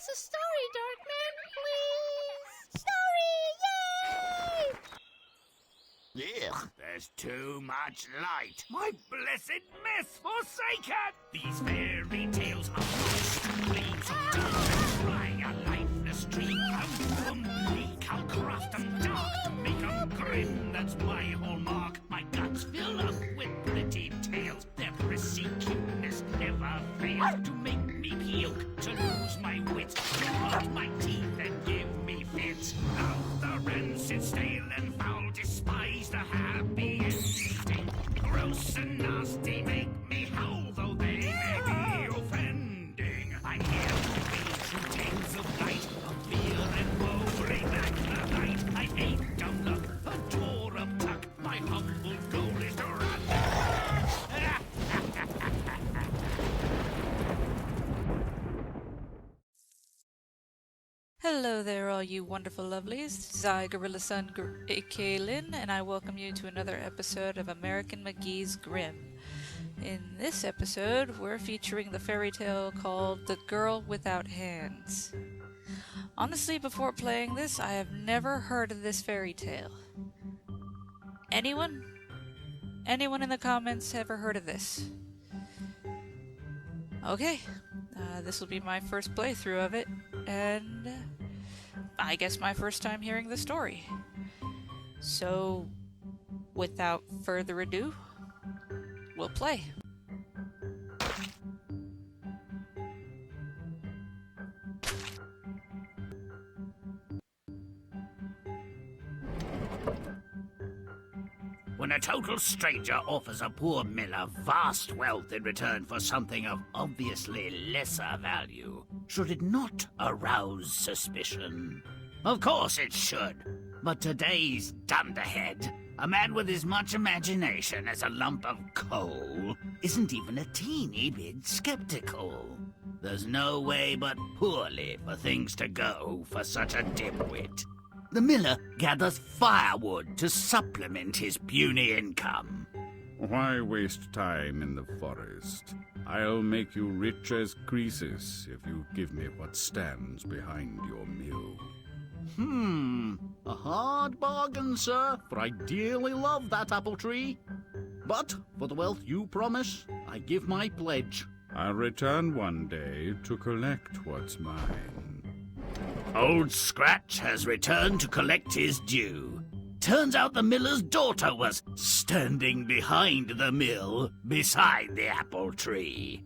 us a story, Darkman, please. Story, yay! Ugh, there's too much light. My blessed myth forsaken! These fairy tales are lost. Gleams of dark dry a lifeless dream. Come bleak, I'll craft them dark. Make them grim, that's my hallmark. My guts fill up with pretty tales. Their prissy cuteness never fails to make me puke, to lose my wits, to rot my teeth and give me fits. Love the rancid, stale and foul, despise the happy ending. Gross and nasty make me howl, though they may be offending. I'm here to read true tales of light, of fear and woe, bring back the light. I ain't dumb luck, a door up tuck, my humble goal is to run. Hello there, all you wonderful lovelies. This is I, Gorilla Son, aka Lynn, and I welcome you to another episode of American McGee's Grimm. In this episode, we're featuring the fairy tale called The Girl Without Hands. Honestly, before playing this, I have never heard of this fairy tale. Anyone? Anyone in the comments ever heard of this? Okay, this will be my first playthrough of it, and I guess my first time hearing the story. So, without further ado, we'll play. When a total stranger offers a poor miller vast wealth in return for something of obviously lesser value, should it not arouse suspicion? Of course it should. But today's dunderhead, a man with as much imagination as a lump of coal, isn't even a teeny bit skeptical. There's no way but poorly for things to go for such a dimwit. The miller gathers firewood to supplement his puny income. Why waste time in the forest? I'll make you rich as Croesus if you give me what stands behind your mill. A hard bargain, sir, for I dearly love that apple tree. But for the wealth you promise, I give my pledge. I'll return one day to collect what's mine. Old Scratch has returned to collect his due. Turns out the miller's daughter was standing behind the mill, beside the apple tree.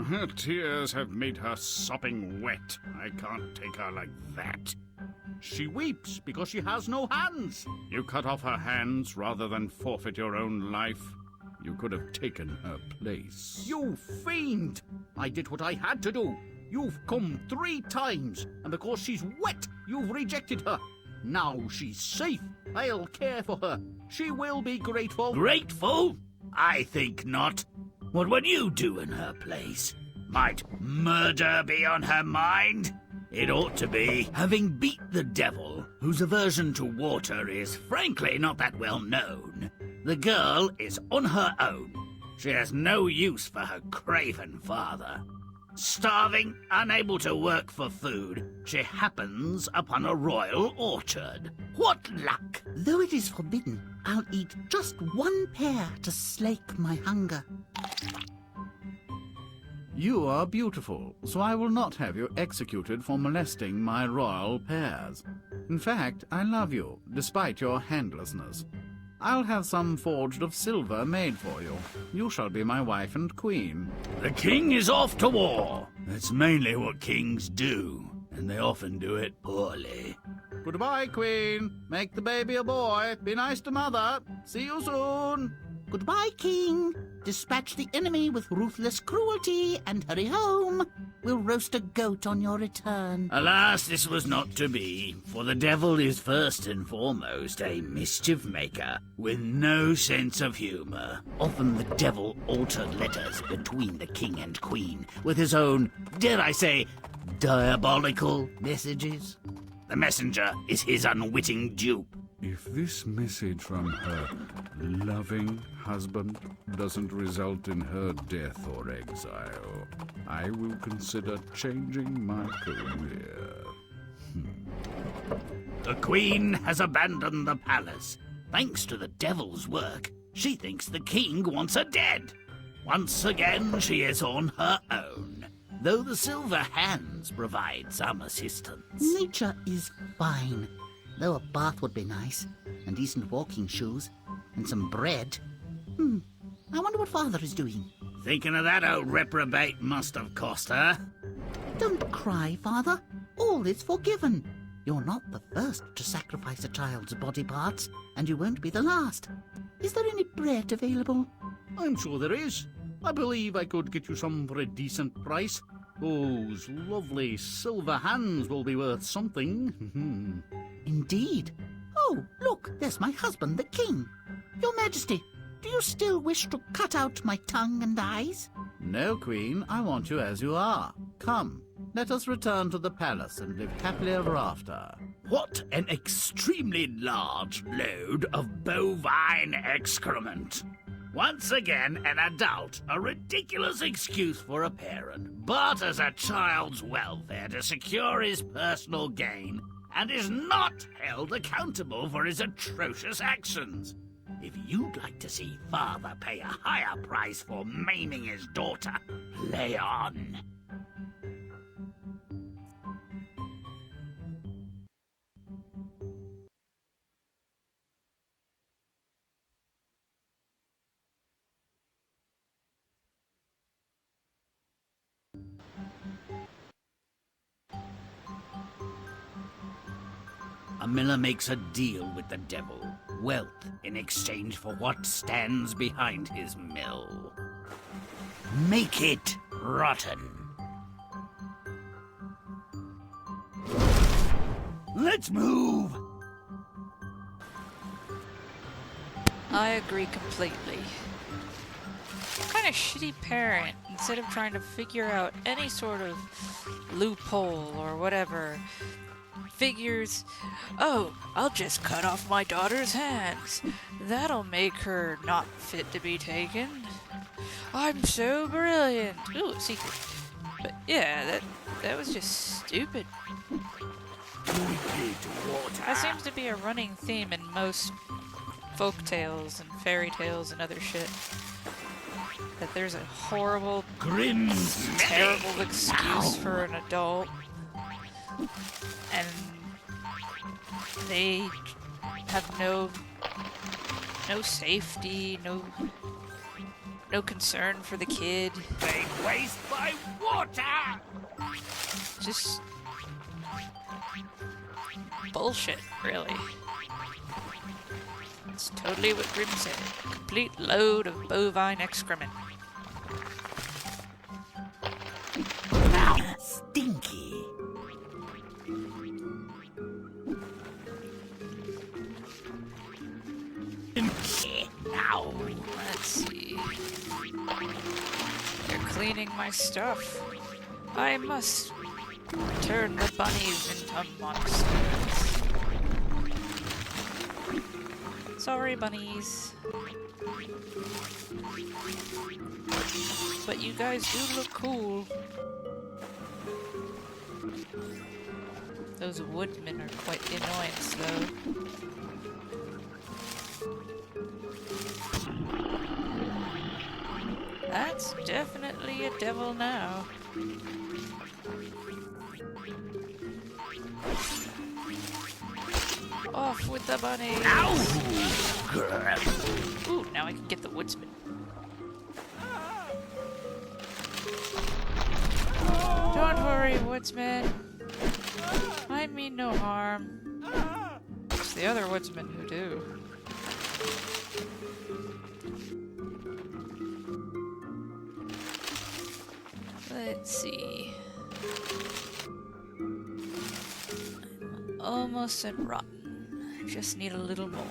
Her tears have made her sopping wet. I can't take her like that. She weeps because she has no hands. You cut off her hands rather than forfeit your own life. You could have taken her place. You fiend! I did what I had to do. You've come 3 times, and because she's wet, you've rejected her. Now she's safe. I'll care for her. She will be grateful. Grateful? I think not. What would you do in her place? Might murder be on her mind? It ought to be, having beat the devil, whose aversion to water is frankly not that well known. The girl is on her own. She has no use for her craven father. Starving, unable to work for food, she happens upon a royal orchard. What luck! Though it is forbidden, I'll eat just 1 pear to slake my hunger. You are beautiful, so I will not have you executed for molesting my royal pears. In fact, I love you, despite your handlessness. I'll have some forged of silver made for you. You shall be my wife and queen. The king is off to war. That's mainly what kings do, and they often do it poorly. Goodbye, queen. Make the baby a boy. Be nice to mother. See you soon. Goodbye, king. Dispatch the enemy with ruthless cruelty and hurry home. We'll roast a goat on your return. Alas, this was not to be, for the devil is first and foremost a mischief maker with no sense of humor. Often the devil altered letters between the king and queen with his own, dare I say, diabolical messages. The messenger is his unwitting dupe. If this message from her loving husband doesn't result in her death or exile, I will consider changing my career. The Queen has abandoned the palace. Thanks to the devil's work, she thinks the king wants her dead. Once again, she is on her own, though the Silver Hands provide some assistance. Nature is fine, though a bath would be nice, and decent walking shoes, and some bread. I wonder what Father is doing. Thinking of that old reprobate must have cost her. Don't cry, Father. All is forgiven. You're not the first to sacrifice a child's body parts, and you won't be the last. Is there any bread available? I'm sure there is. I believe I could get you some for a decent price. Those lovely silver hands will be worth something. Indeed. Oh, look, there's my husband, the king. Your Majesty, do you still wish to cut out my tongue and eyes? No, Queen, I want you as you are. Come, let us return to the palace and live happily ever after. What an extremely large load of bovine excrement. Once again, an adult, a ridiculous excuse for a parent, barters a child's welfare to secure his personal gain, and is not held accountable for his atrocious actions. If you'd like to see Father pay a higher price for maiming his daughter, play on. A miller makes a deal with the devil. Wealth in exchange for what stands behind his mill. Make it rotten. Let's move! I agree completely. What kind of shitty parent, instead of trying to figure out any sort of loophole or whatever, figures, oh, I'll just cut off my daughter's hands. That'll make her not fit to be taken. I'm so brilliant. Ooh, a secret. But yeah, that was just stupid. That seems to be a running theme in most folk tales and fairy tales and other shit. That there's a horrible, Grimm, terrible excuse for an adult. And they have no safety, no concern for the kid. They waste my water! Just bullshit, really. It's totally what Grimm said. A complete load of bovine excrement. Stinky. Now, Let's see. They're cleaning my stuff. I must turn the bunnies into monsters. Sorry, bunnies. But you guys do look cool. Those woodmen are quite the annoyance, though. That's definitely a devil now. Off with the bunny! Ooh, now I can get the woodsman. Don't worry, woodsman. I mean no harm. It's the other woodsmen who do. Let's see. I'm almost at rotten. I just need a little more.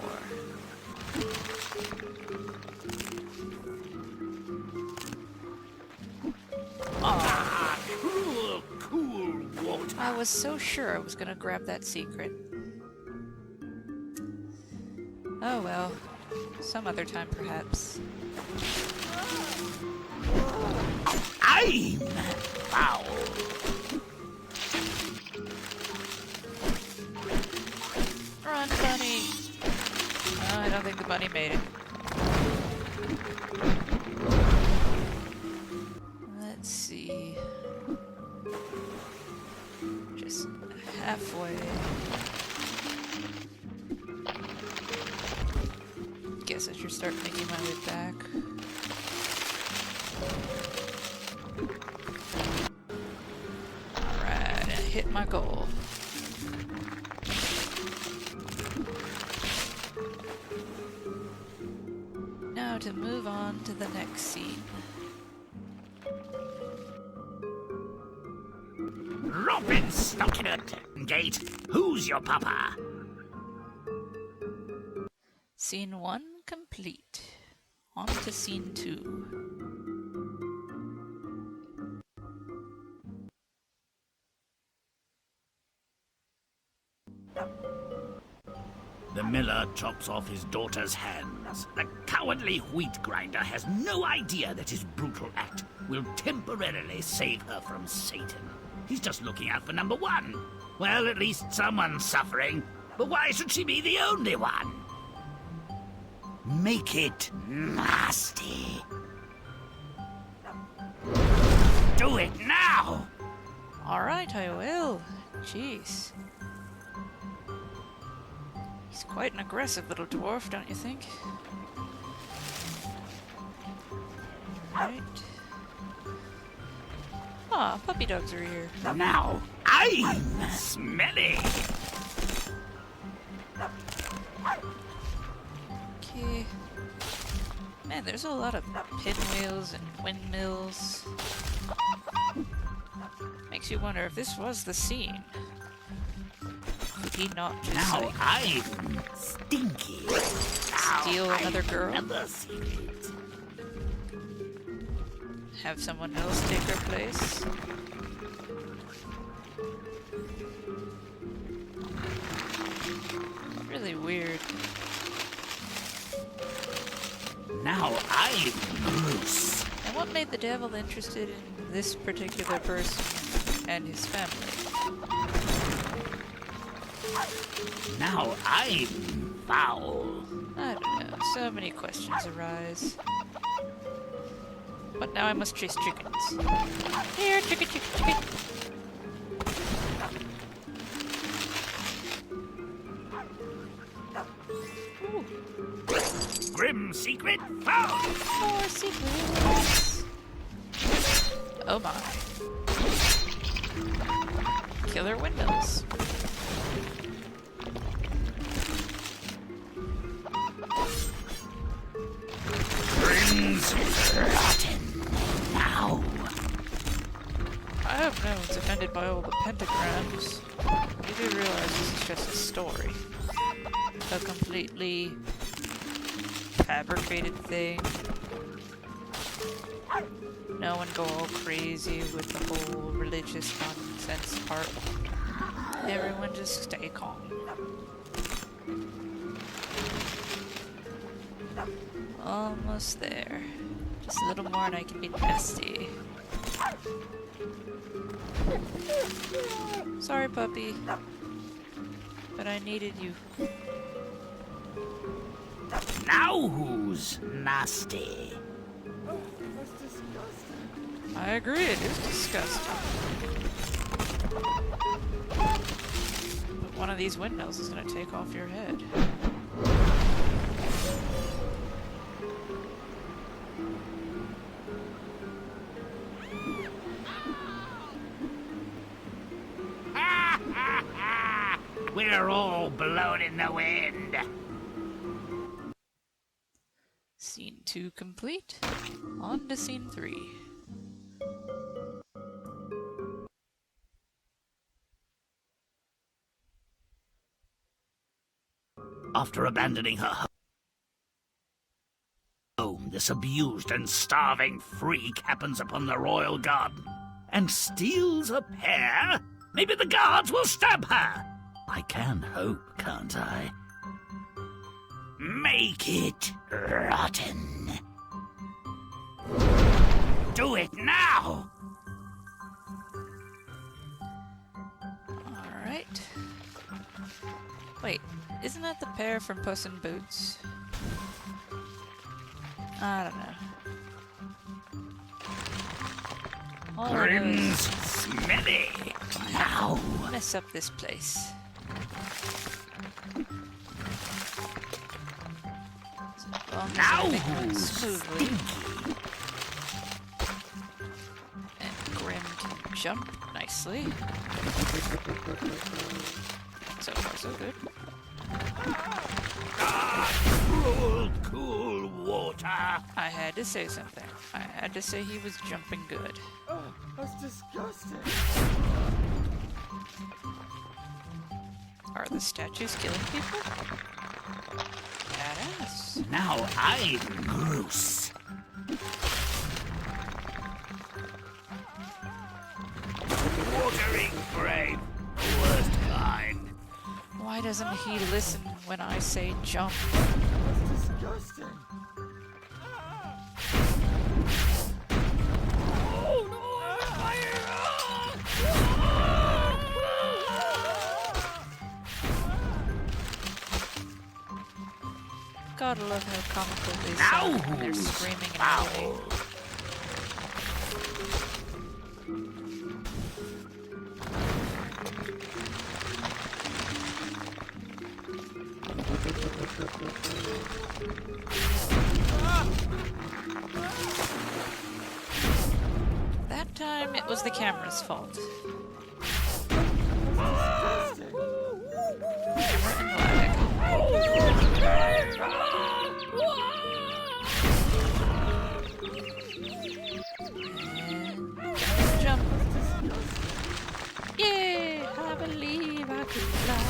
cool water. I was so sure I was gonna grab that secret. Oh well. Some other time, perhaps. I'm foul. Run, bunny! Oh, I don't think the bunny made it. Let's see. Just halfway. Guess I should start making my way back. Alright, I hit my goal. Now to move on to the next scene. Robin Stockinett. Gate, who's your papa? Scene 1 complete. On to scene 2. The miller chops off his daughter's hands. The cowardly wheat grinder has no idea that his brutal act will temporarily save her from Satan. He's just looking out for number one. Well, at least someone's suffering. But why should she be the only one? Make it nasty. Do it now! Alright, I will. Jeez. He's quite an aggressive little dwarf, don't you think? Right. Ah, puppy dogs are here. Now, I'm smelly. Okay. Man, there's a lot of pinwheels and windmills. Makes you wonder if this was the scene. Could he not just Now like, I'm stinky. steal another girl? Another secret. Have someone else take her place? Really weird. Now I'm Bruce. And what made the devil interested in this particular person and his family? Now I'm foul. I don't know. So many questions arise. But now I must chase chickens. Here, chicken, chicken, chicken. Ooh, Grimm secret found. more secrets. Oh my. Killer windmills. Grimm's rotten. Now. I hope no one's offended by all the pentagrams. You do realize this is just a story. A completely fabricated thing. No one go all crazy with the whole religious nonsense part. Everyone just stay calm. Almost there. Just a little more and I can be nasty. Sorry, puppy. But I needed you. Now who's nasty? I agree, it is disgusting. But one of these windmills is gonna take off your head. We're all blown in the wind. Scene 2 complete. On to scene 3. After abandoning her home, this abused and starving freak happens upon the royal garden and steals a pear. Maybe the guards will stab her. I can hope, can't I? Make it rotten. Do it now! Alright. Wait, isn't that the pair from Puss in Boots? I don't know. All I know Grimm's is smelly. Now. mess up this place. As long as Now everything runs who's smoothly. And Grimm can jump nicely. So far, so good. Cool, cool water. I had to say something. I had to say he was jumping good. That's disgusting. Are the statues killing people? Badass. Now I'm gross. Watering grave. The worst kind. Why doesn't he listen when I say jump? That's disgusting. Oh no, fire! Gotta love how comical they Now sound when they're who's screaming and foul? yelling. That time it was the camera's fault. Camera and lag. And jump. Yay! I believe I can fly.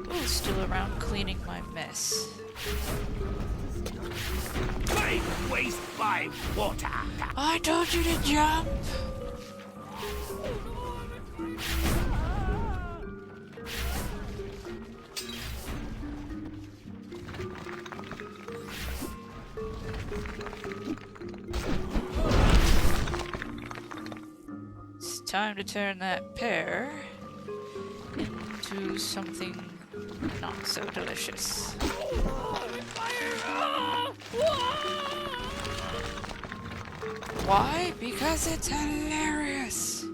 Who's still around cleaning my mess? Great waste by water. I told you to jump! It's time to turn that pear into something not so delicious. Why? Because it's hilarious!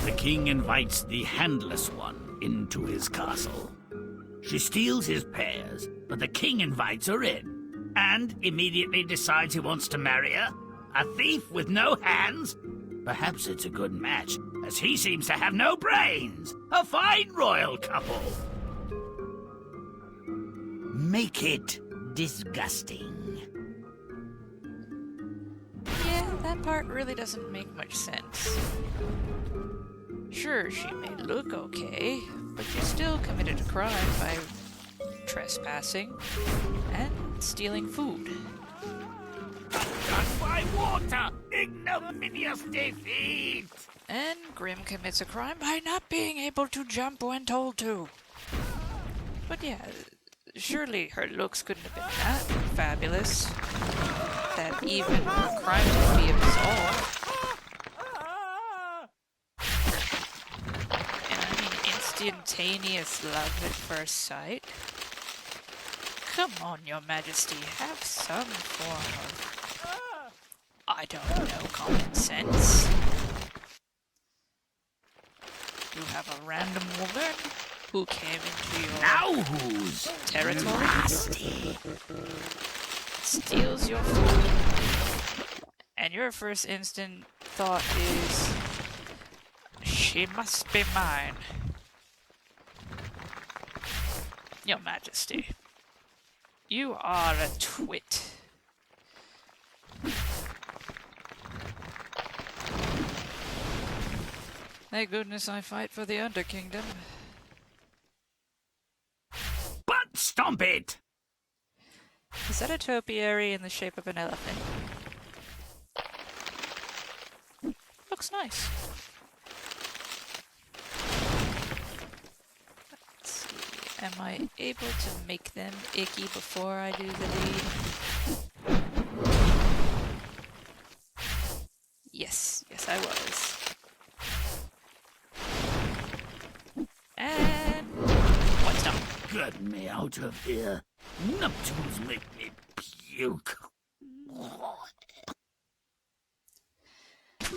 The king invites the handless one into his castle. She steals his pears, but the king invites her in, and immediately decides he wants to marry her. A thief with no hands? Perhaps it's a good match, as he seems to have no brains. A fine royal couple. Make it disgusting. Yeah, that part really doesn't make much sense. Sure, she may look okay, but you still committed a crime by trespassing and stealing food. Done by water! Ignominious defeat! And Grimm commits a crime by not being able to jump when told to. But yeah, surely her looks couldn't have been that fabulous that even her crime could be absolved. And I mean instantaneous love at first sight. Come on, your majesty, have some form of, I don't know, common sense. You have a random woman who came into your Now who's territory, nasty? steals your food, and your first instant thought is, she must be mine. Your majesty, you are a twit. Thank goodness I fight for the Under Kingdom. Butt-stomp it! Is that a topiary in the shape of an elephant? Looks nice. Let's see. Am I able to make them icky before I do the deed? Yes, I was. And what's up? Get me out of here. Nuptials make me puke.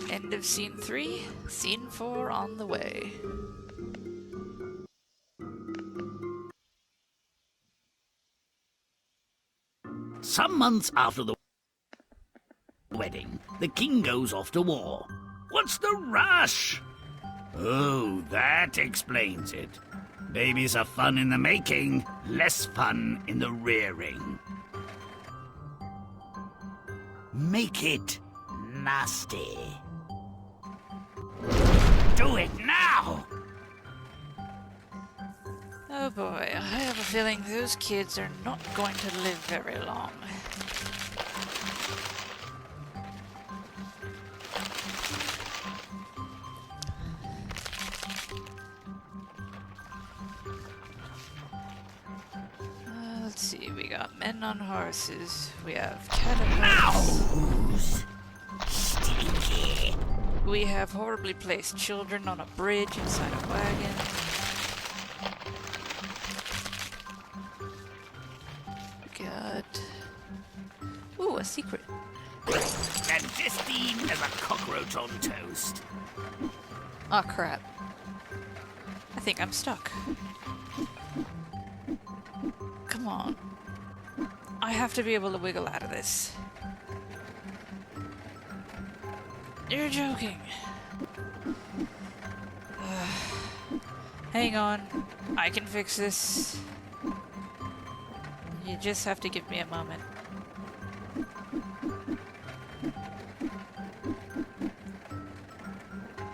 End of scene 3, scene 4 on the way. Some months after the wedding, the king goes off to war. What's the rush? Oh, that explains it. Babies are fun in the making, less fun in the rearing. Make it nasty. Do it now! Oh boy, I have a feeling those kids are not going to live very long. Let's see, we got men on horses, we have catapults. Stinky. We have horribly placed children on a bridge inside a wagon. Got... Ooh, a secret. Clandestine as a cockroach on toast. Aw, crap. I think I'm stuck. Come on. I have to be able to wiggle out of this. You're joking. Hang on. I can fix this. You just have to give me a moment.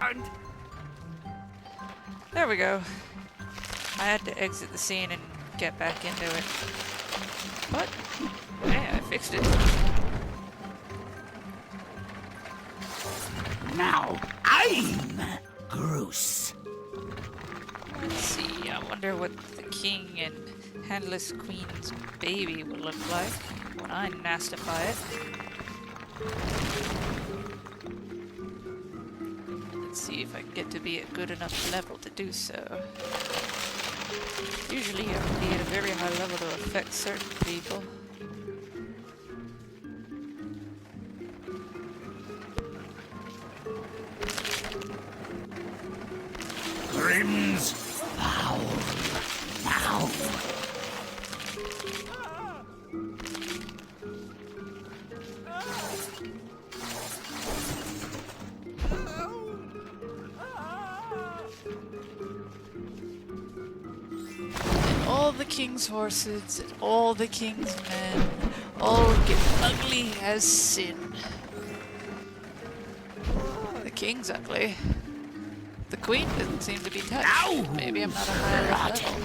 And There we go. I had to exit the scene and get back into it. But, hey, I fixed it. now I'm gross. Let's see, I wonder what the king and handless queen's baby will look like when I nastify it. Let's see if I can get to be a good enough level to do so. Usually you have to be at a very high level to affect certain people. Grimm's foul mouth. And all the king's horses and all the king's men all get ugly as sin. The king's ugly. The queen doesn't seem to be touched. Ow! Maybe I'm not a high enough level.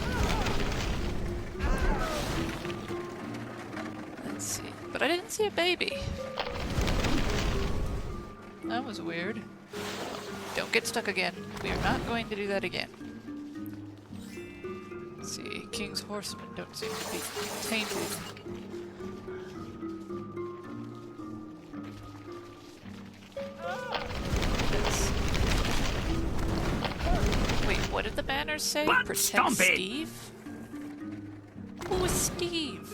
Let's see. But I didn't see a baby. That was weird. Don't get stuck again. We are not going to do that again. Let's see. King's horsemen don't seem to be tainted. Wait, what did the banners say? Butt Protect stomp it! Steve? Who is Steve?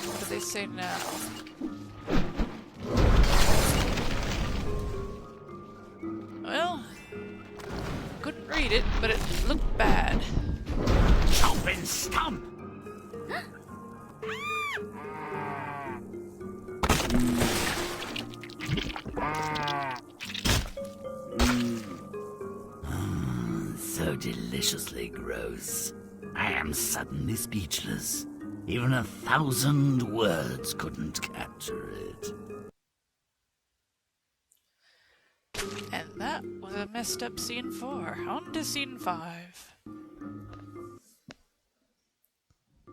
What do they say now? Well, couldn't read it, but it looked bad. Chomp and stomp. So deliciously gross. I am suddenly speechless. Even 1,000 words couldn't capture it. that was a messed up scene 4. On to scene 5.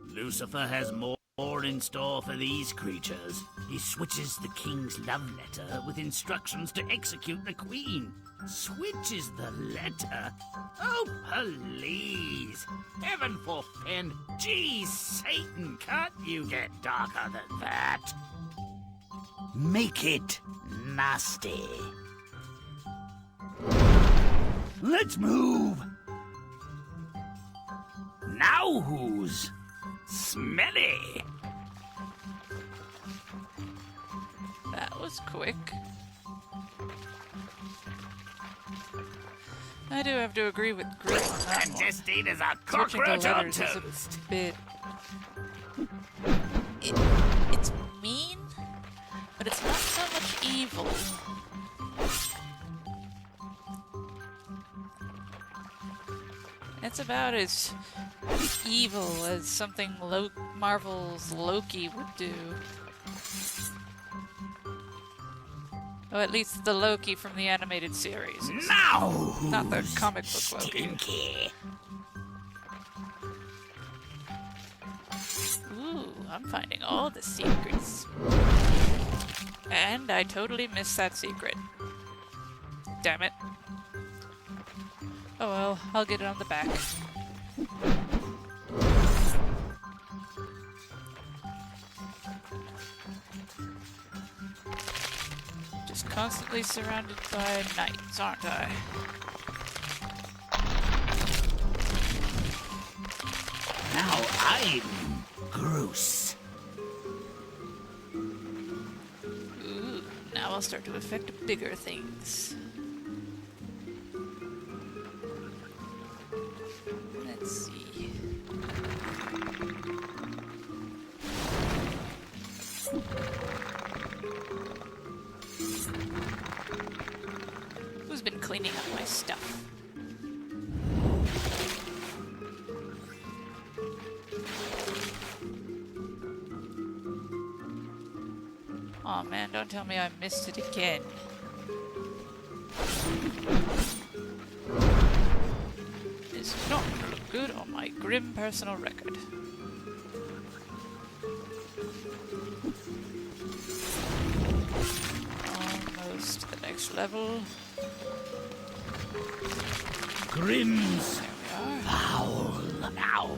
Lucifer has more in store for these creatures. He switches the king's love letter with instructions to execute the queen. Switches the letter? Oh, please. Heaven forfend. Gee, Satan, can't you get darker than that? Make it nasty. Let's move. Now who's smelly? That was quick. I do have to agree with Grimm on that And one. just eat as a Switching to cockroach on letters is toast. a bit... It's mean, but it's not so much evil. It's about as evil as something Marvel's Loki would do. Or at least the Loki from the animated series. Now Not the who's comic book Loki. stinky? Ooh, I'm finding all the secrets. And I totally missed that secret. Damn it. Oh well, I'll get it on the back. Just constantly surrounded by knights, aren't I? Now I'm gross. Ooh, now I'll start to affect bigger things. Let's see. Who's been cleaning up my stuff? Aw man, don't tell me I missed it again. This is not gonna look good on my Grimm personal record. Almost to the next level. Grimm's There we are. foul now.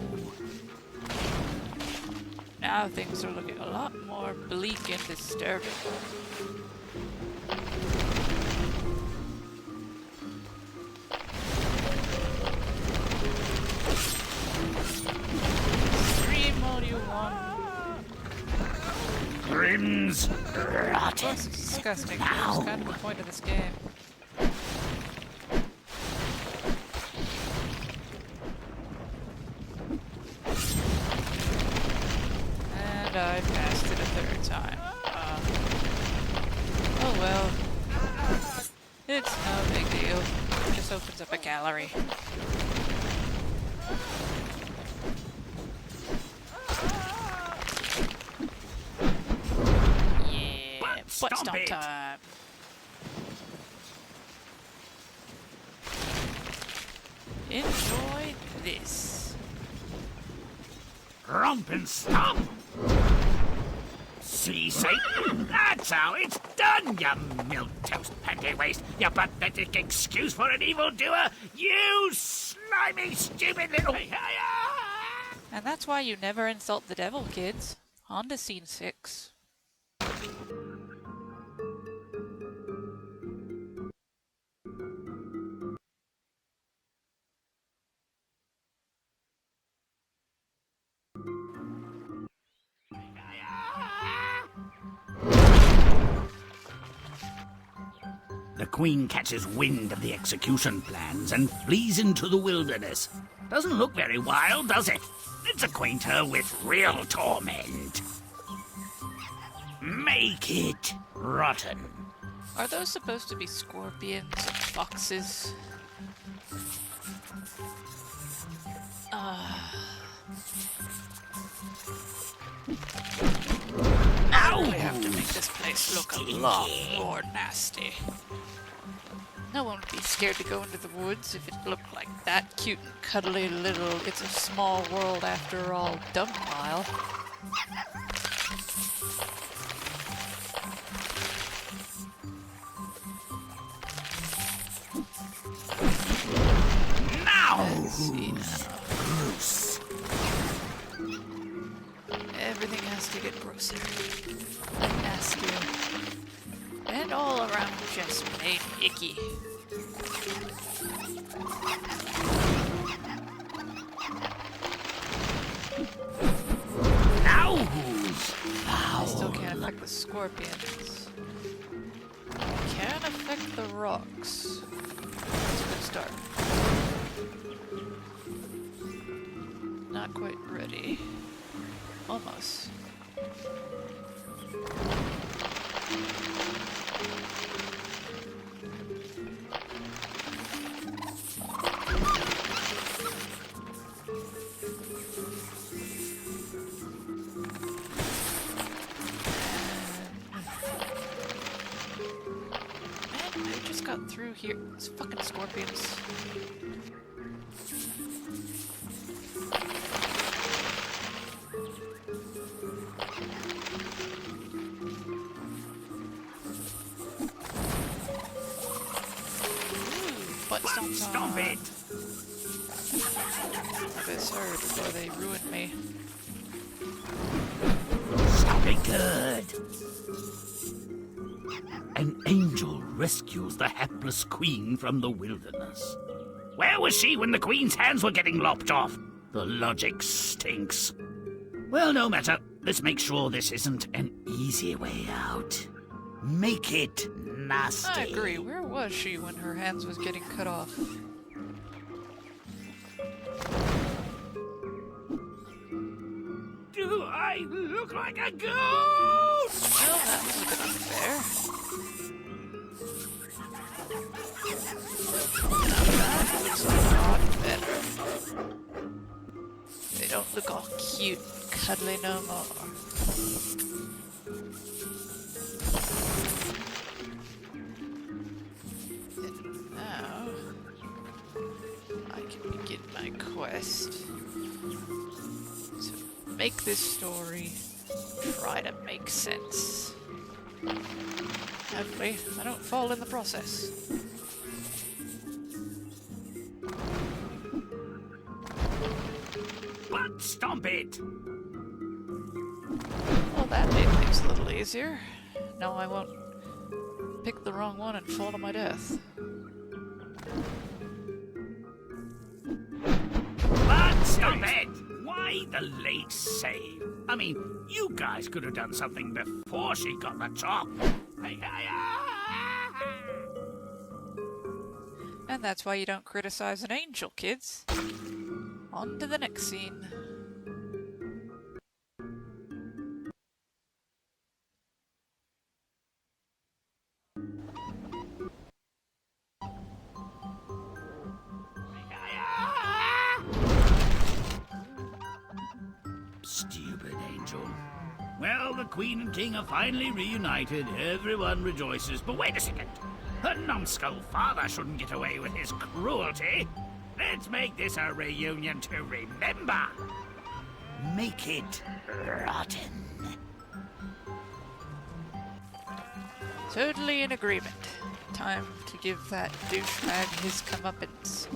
Now things are looking a lot more bleak and disturbing. Scream all you want. Grimm's rotten. That's disgusting. That's kind of the point of this game. And I passed it a third time. Oh well. It's no big deal. It just opens up a gallery. Yeah, Butt-stomp butt-stomp it. time. Enjoy this. Romp and stomp. See, Satan? That's how it's done, you milquetoast panty waste. You pathetic excuse for an evildoer. You slimy, stupid little... And that's why you never insult the devil, kids. On to scene 6. The queen catches wind of the execution plans and flees into the wilderness. Doesn't look very wild, does it? Let's acquaint her with real torment. Make it rotten. Are those supposed to be scorpions and foxes? Now We have to make this place look a lot more nasty. No one would be scared to go into the woods if it looked like that cute and cuddly little It's a Small World After All dump pile. Let's see now. Gross. Everything has to get grosser and nastier. And all around just plain icky. I still can't affect the scorpions. Can affect the rocks. That's a good start. Not quite ready. Almost. Man, I just got through here. It's fucking scorpions. Butt-stomp Stomp it! I bet sorry before they ruin me. Stop it good! An angel rescues the hapless queen from the wilderness. Where was she when the queen's hands were getting lopped off? The logic stinks. Well, no matter. Let's make sure this isn't an easy way out. Make it nasty. I agree. Where was she when her hands was getting cut off? Do I look like a ghost? Well, that was a bit unfair. That looks a lot better. They don't look all cute and cuddly no more. And now, I can begin my quest to make this story try to make sense. Hopefully, I don't fall in the process. Butt-stomp it! Well, that made things a little easier. Now I won't pick the wrong one and fall to my death. Butt-stomp it! Why the late save? I mean, you guys could have done something before she got the top. And that's why you don't criticize an angel, kids. On to the next scene. Stupid angel. Well, the Queen and King are finally reunited. Everyone rejoices. But wait a second. The numbskull father shouldn't get away with his cruelty. Let's make this a reunion to remember. Make it rotten. Totally in agreement. Time to give that douchebag his comeuppance.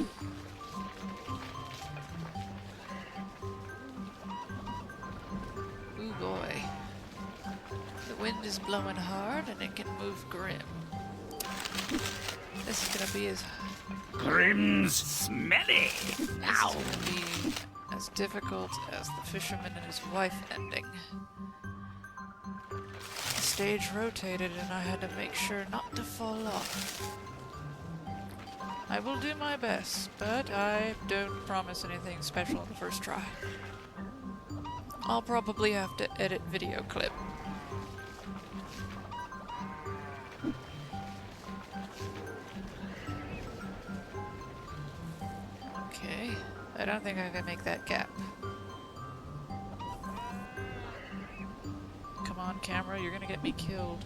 Ooh boy. The wind is blowing hard and it can move Grimm. This is gonna be as Grimm's smelly. Ow. This is gonna be as difficult as the fisherman and his wife ending. The stage rotated and I had to make sure not to fall off. I will do my best, but I don't promise anything special on the first try. I'll probably have to edit video clip. Okay, I don't think I can make that gap. Come on, camera, you're gonna get me killed.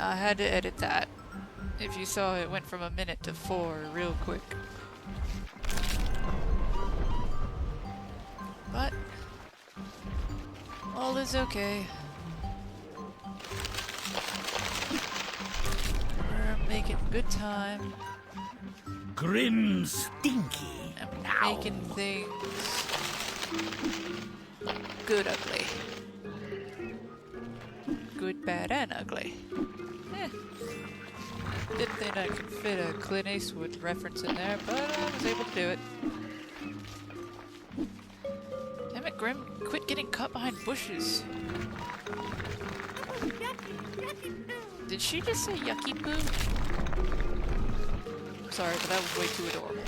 I had to edit that. If you saw, it went from a minute to 4 real quick. But all is okay. We're making good time. Grimm stinky. And Now. making things good ugly. Good, bad, and ugly. Didn't think I could fit a Clint Eastwood reference in there, but I was able to do it. Damn it, Grimm, quit getting caught behind bushes. Did she just say yucky poo? Sorry, but that was way too adorable.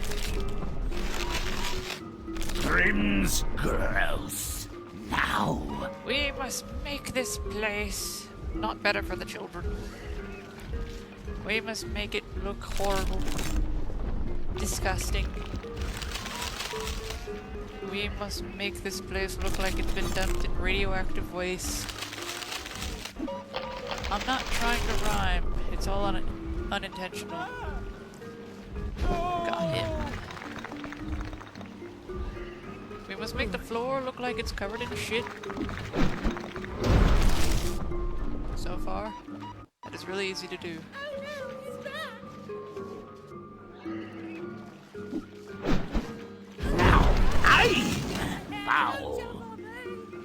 Grimm's gross. Now. We must make this place not better for the children. We must make it look horrible. Disgusting. We must make this place look like it's been dumped in radioactive waste. I'm not trying to rhyme. It's all unintentional. Got him. We must make the floor look like it's covered in shit. So far, that is really easy to do. Foul.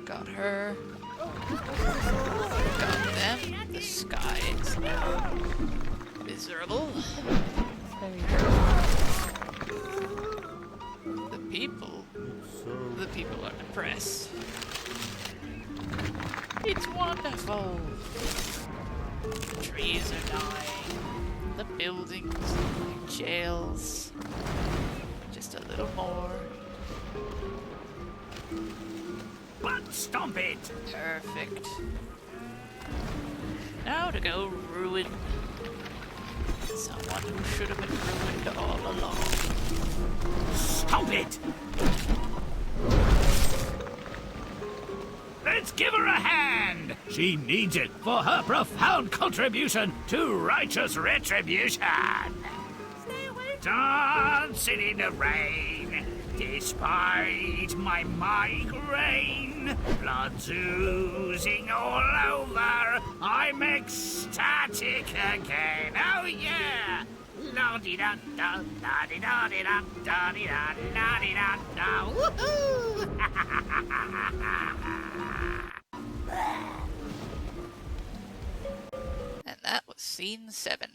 Got her. Got them. The sky is now miserable. The people are depressed. It's wonderful. The trees are dying. The buildings are like jails. Just a little more. Butt-stomp it. Perfect. Now to go ruin someone who should have been ruined all along. Stomp it. Let's give her a hand. She needs it for her profound contribution to righteous retribution. Dancing in the rain, despite my migraine, blood's oozing all over, I'm ecstatic again. Oh yeah! La-di-da-da, la-di-da-di-da, da-di-da, la-di-da-da, woohoo! And that was scene 7.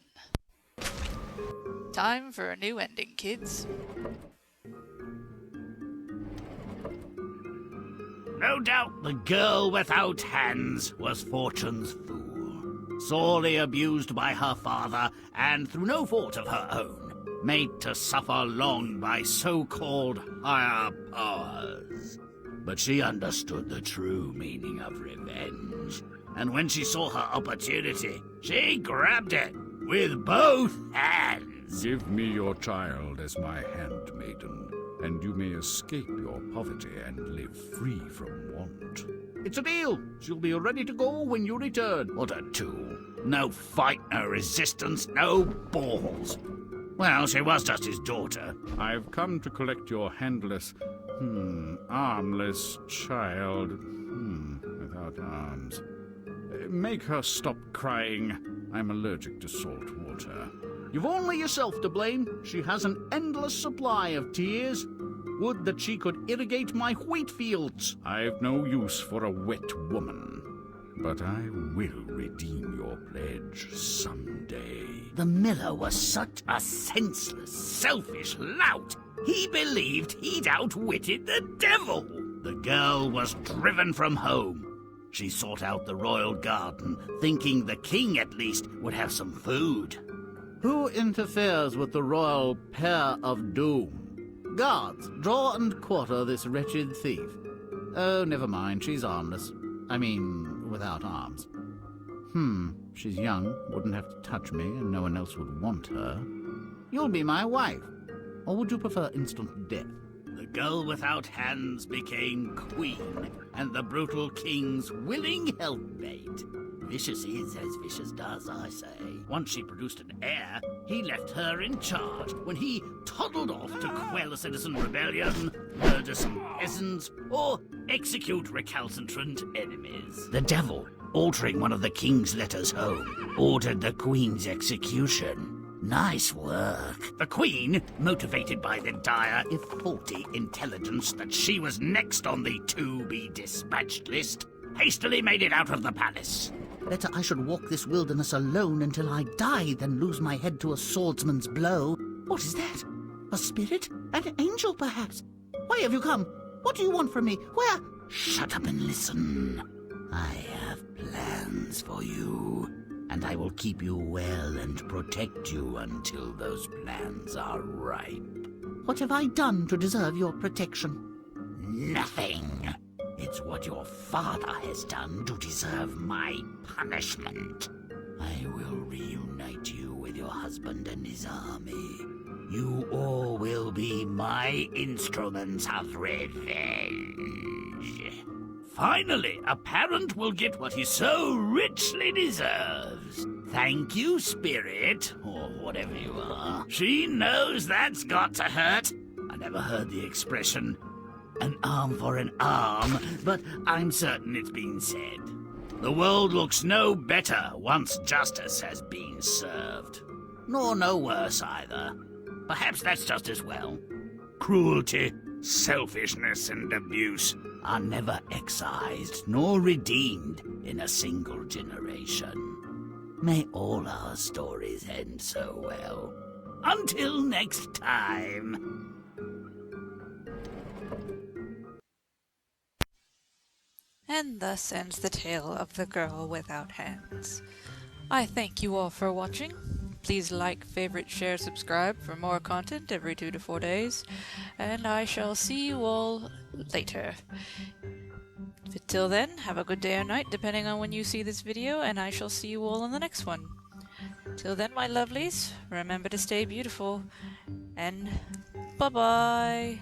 Time for a new ending, kids. No doubt the girl without hands was Fortune's fool, sorely abused by her father and through no fault of her own, made to suffer long by so-called higher powers. But she understood the true meaning of revenge, and when she saw her opportunity, she grabbed it with both hands. Give me your child as my handmaiden, and you may escape your poverty and live free from want. It's a deal. She'll be ready to go when you return. What a tool. No fight, no resistance, no balls. Well, she was just his daughter. I've come to collect your handless, armless child, without arms. Make her stop crying. I'm allergic to salt water. You've only yourself to blame. She has an endless supply of tears. Would that she could irrigate my wheat fields. I've no use for a wet woman, but I will redeem your pledge someday. The miller was such a senseless, selfish lout. He believed he'd outwitted the devil. The girl was driven from home. She sought out the royal garden, thinking the king at least would have some food. Who interferes with the royal pair of doom? Guards, draw and quarter this wretched thief. Oh, never mind, she's armless. I mean, without arms. She's young, wouldn't have to touch me, and no one else would want her. You'll be my wife. Or would you prefer instant death? The girl without hands became queen, and the brutal king's willing helpmate. Vicious is as vicious does, I say. Once she produced an heir, he left her in charge when he toddled off to quell a citizen rebellion, murder some peasants, or execute recalcitrant enemies. The devil, altering one of the king's letters home, ordered the queen's execution. Nice work. The queen, motivated by the dire, if faulty, intelligence that she was next on the to-be-dispatched list, hastily made it out of the palace. Better I should walk this wilderness alone until I die than lose my head to a swordsman's blow. What is that? A spirit? An angel, perhaps? Why have you come? What do you want from me? Where? Shut up and listen. I have plans for you, and I will keep you well and protect you until those plans are ripe. What have I done to deserve your protection? Nothing. It's what your father has done to deserve my punishment. I will reunite you with your husband and his army. You all will be my instruments of revenge. Finally, a parent will get what he so richly deserves. Thank you, spirit, or whatever you are. She knows that's got to hurt. I never heard the expression, an arm for an arm, but I'm certain it's been said. The world looks no better once justice has been served. Nor no worse either. Perhaps that's just as well. Cruelty, selfishness, and abuse are never excised nor redeemed in a single generation. May all our stories end so well. Until next time. And thus ends the tale of the girl without hands. I thank you all for watching. Please like, favorite, share, subscribe for more content every 2 to 4 days, and I shall see you all later. Till then, have a good day or night depending on when you see this video, and I shall see you all in the next one. Till then, my lovelies, remember to stay beautiful, and bye-bye!